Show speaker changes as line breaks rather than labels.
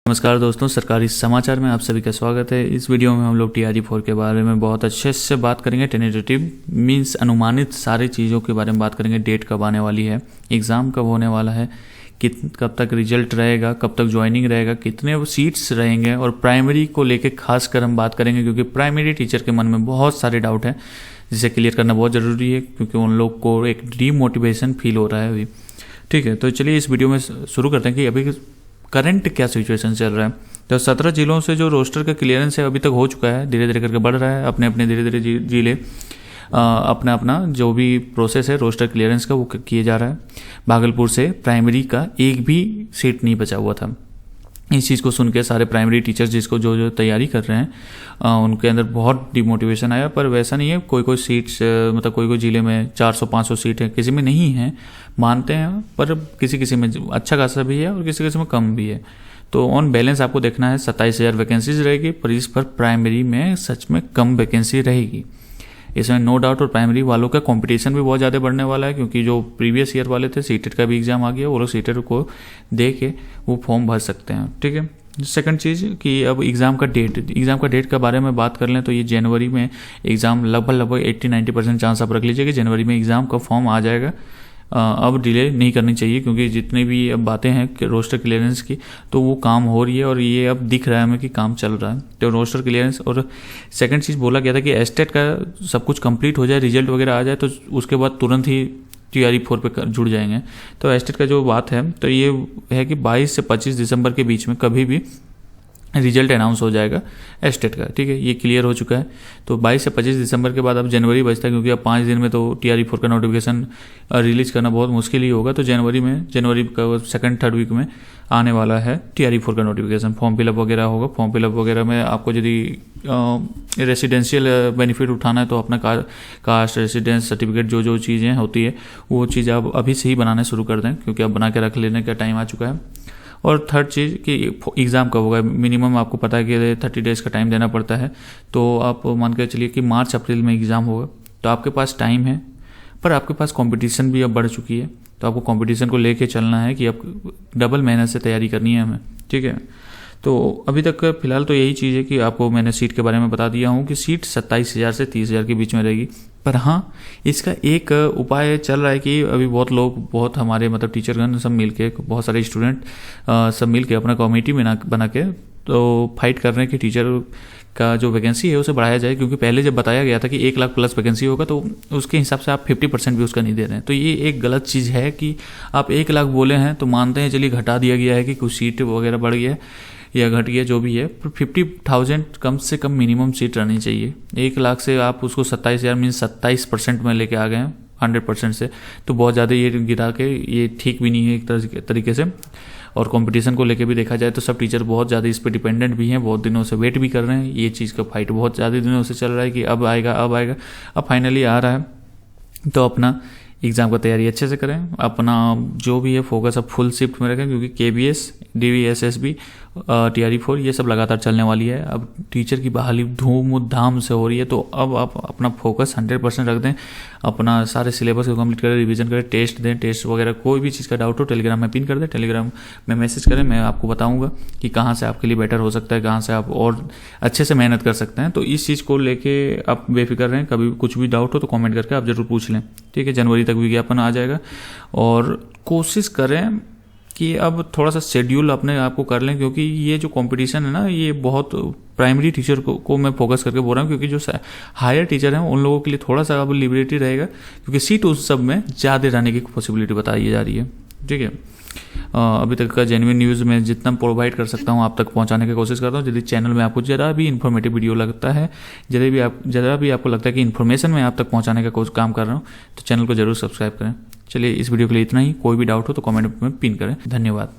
नमस्कार दोस्तों, सरकारी समाचार में आप सभी का स्वागत है। इस वीडियो में हम लोग TRE-4 के बारे में बहुत अच्छे से बात करेंगे। टेंटेटिव मीन्स अनुमानित सारी चीज़ों के बारे में बात करेंगे। डेट कब आने वाली है, एग्ज़ाम कब होने वाला है, कब तक रिजल्ट रहेगा, कब तक ज्वाइनिंग रहेगा, कितने सीट्स रहेंगे, और प्राइमरी को लेके खासकर हम बात करेंगे क्योंकि प्राइमरी टीचर के मन में बहुत सारे डाउट हैं जिसे क्लियर करना बहुत ज़रूरी है क्योंकि उन लोग को एक डीमोटिवेशन फील हो रहा है अभी। ठीक है, तो चलिए इस वीडियो में शुरू करते हैं कि अभी करंट क्या सिचुएशन चल रहा है। तो 17 जिलों से जो रोस्टर का क्लियरेंस है अभी तक हो चुका है, धीरे धीरे करके बढ़ रहा है। अपने अपने धीरे धीरे जिले अपना अपना जो भी प्रोसेस है रोस्टर क्लियरेंस का वो किए जा रहा है। भागलपुर से प्राइमरी का एक भी सीट नहीं बचा हुआ था। इस चीज़ को सुन के सारे प्राइमरी टीचर्स जिसको जो तैयारी कर रहे हैं उनके अंदर बहुत डिमोटिवेशन आया। पर वैसा नहीं है, कोई सीट्स मतलब कोई जिले में 400-500 सीट है, किसी में नहीं है, मानते हैं, पर किसी में अच्छा खासा भी है और किसी में कम भी है। तो ऑन बैलेंस आपको देखना है 27,000 वैकेंसीज रहेगी, पर इस पर प्राइमरी में सच में कम वैकेंसी रहेगी इसमें नो डाउट। और प्राइमरी वालों का कंपटीशन भी बहुत ज़्यादा बढ़ने वाला है क्योंकि जो प्रीवियस ईयर वाले थे सीटेट का भी एग्जाम आ गया, वो लोग सीटेट को दे के वो फॉर्म भर सकते हैं। ठीक है, सेकंड चीज़ कि अब एग्ज़ाम का डेट के बारे में बात कर लें तो ये जनवरी में एग्ज़ाम लगभग 80-90% चांस आप रख लीजिए कि जनवरी में एग्ज़ाम का फॉर्म आ जाएगा। अब डिले नहीं करनी चाहिए क्योंकि जितनी भी अब बातें हैं रोस्टर क्लियरेंस की तो वो काम हो रही है और ये अब दिख रहा है हमें कि काम चल रहा है। तो रोस्टर क्लियरेंस और सेकंड चीज़ बोला गया था कि एस्टेट का सब कुछ कंप्लीट हो जाए, रिजल्ट वगैरह आ जाए तो उसके बाद तुरंत ही TRE-4 पे जुड़ जाएंगे। तो एस्टेट का जो बात है तो ये है कि 22 से 25 दिसंबर के बीच में कभी भी रिजल्ट अनाउंस हो जाएगा एस्टेट का। ठीक है, ये क्लियर हो चुका है। तो 22 से 25 दिसंबर के बाद अब जनवरी बचता है क्योंकि अब 5 दिन में तो TRE-4 का नोटिफिकेशन रिलीज करना बहुत मुश्किल ही होगा। तो जनवरी का सेकंड थर्ड वीक में आने वाला है TRE-4 का नोटिफिकेशन। फॉर्म फिलअप वगैरह होगा। फॉर्म फिलअप वगैरह में आपको यदि रेसिडेंशियल बेनिफिट उठाना है तो अपना कास्ट रेसिडेंस सर्टिफिकेट जो चीज़ें होती है वो चीज़ आप अभी से ही बनाने शुरू कर दें क्योंकि अब बना के रख लेने का टाइम आ चुका है। और थर्ड चीज़ कि एग्ज़ाम कब होगा, मिनिमम आपको पता है कि 30 डेज़ का टाइम देना पड़ता है। तो आप मान के चलिए कि मार्च अप्रैल में एग्ज़ाम होगा तो आपके पास टाइम है, पर आपके पास कंपटीशन भी अब बढ़ चुकी है। तो आपको कंपटीशन को लेके चलना है कि अब डबल मेहनत से तैयारी करनी है हमें। ठीक है, तो अभी तक फिलहाल तो यही चीज़ है कि आपको मैंने सीट के बारे में बता दिया हूँ कि सीट 27,000 से 30,000 के बीच में रहेगी। पर हाँ, इसका एक उपाय चल रहा है कि अभी बहुत हमारे मतलब टीचरगण सब मिलके, बहुत सारे स्टूडेंट सब मिलके अपना कमेटी बना के तो फाइट कर रहे हैं कि टीचर का जो वैकेंसी है उसे बढ़ाया जाए क्योंकि पहले जब बताया गया था कि 1 लाख प्लस वैकेंसी होगा तो उसके हिसाब से आप 50% भी उसका नहीं दे रहे हैं। तो ये एक गलत चीज़ है कि आप 1 लाख बोले हैं तो मानते हैं चलिए घटा दिया गया है कि कुछ सीट वगैरह बढ़ गया या घट गया जो भी है, पर 50,000 कम से कम मिनिमम सीट रहनी चाहिए। 1 लाख से आप उसको 27,000 मीन्स 27% में लेके आ गए हैं 100% से, तो बहुत ज़्यादा ये गिरा के ये ठीक भी नहीं है एक तरीके से। और कंपटीशन को लेके भी देखा जाए तो सब टीचर बहुत ज़्यादा इस पर डिपेंडेंट भी हैं, बहुत दिनों से वेट भी कर रहे हैं। ये चीज़ का फाइट बहुत ज़्यादा दिनों से चल रहा है कि अब आएगा। अब फाइनली आ रहा है। तो अपना एग्ज़ाम का तैयारी अच्छे से करें, अपना जो भी है फोकस अब फुल शिफ्ट में रखें क्योंकि KBS, DVSSB, TRE-4 ये सब लगातार चलने वाली है। अब टीचर की बहाली धूम-धाम से हो रही है तो अब आप अपना फोकस 100% रख दें, अपना सारे सिलेबस को कंप्लीट करें, रिवीजन करें, टेस्ट दें, टेस्ट वगैरह कोई भी चीज़ का डाउट हो टेलीग्राम में पिन कर दें, टेलीग्राम में मैसेज करें, मैं आपको बताऊँगा कि कहाँ से आपके लिए बेटर हो सकता है, कहाँ से आप और अच्छे से मेहनत कर सकते हैं। तो इस चीज़ को लेके आप बेफिक्र रहें, कभी कुछ भी डाउट हो तो कॉमेंट करके आप ज़रूर पूछ लें। ठीक है, जनवरी तक विज्ञापन आ जाएगा और कोशिश करें कि अब थोड़ा सा शेड्यूल अपने आप को कर लें क्योंकि ये जो कंपटीशन है ना ये बहुत प्राइमरी टीचर को मैं फोकस करके बोल रहा हूँ क्योंकि जो हायर टीचर हैं उन लोगों के लिए थोड़ा सा अब लिबर्टी रहेगा क्योंकि सीट उस सब में ज़्यादा रहने की पॉसिबिलिटी बताई जा रही है। ठीक है, अभी तक का जेन्युइन न्यूज़ में जितना प्रोवाइड कर सकता हूँ आप तक पहुँचाने की कोशिश करता हूँ। यदि चैनल में आपको ज़रा भी इन्फॉर्मेटिव वीडियो लगता है, ज़रा भी आपको लगता है कि इन्फॉर्मेशन मैं आप तक पहुँचाने का कोई काम कर रहा हूँ तो चैनल को जरूर सब्सक्राइब करें। चलिए इस वीडियो के लिए इतना ही। कोई भी डाउट हो तो कमेंट में पिन करें। धन्यवाद।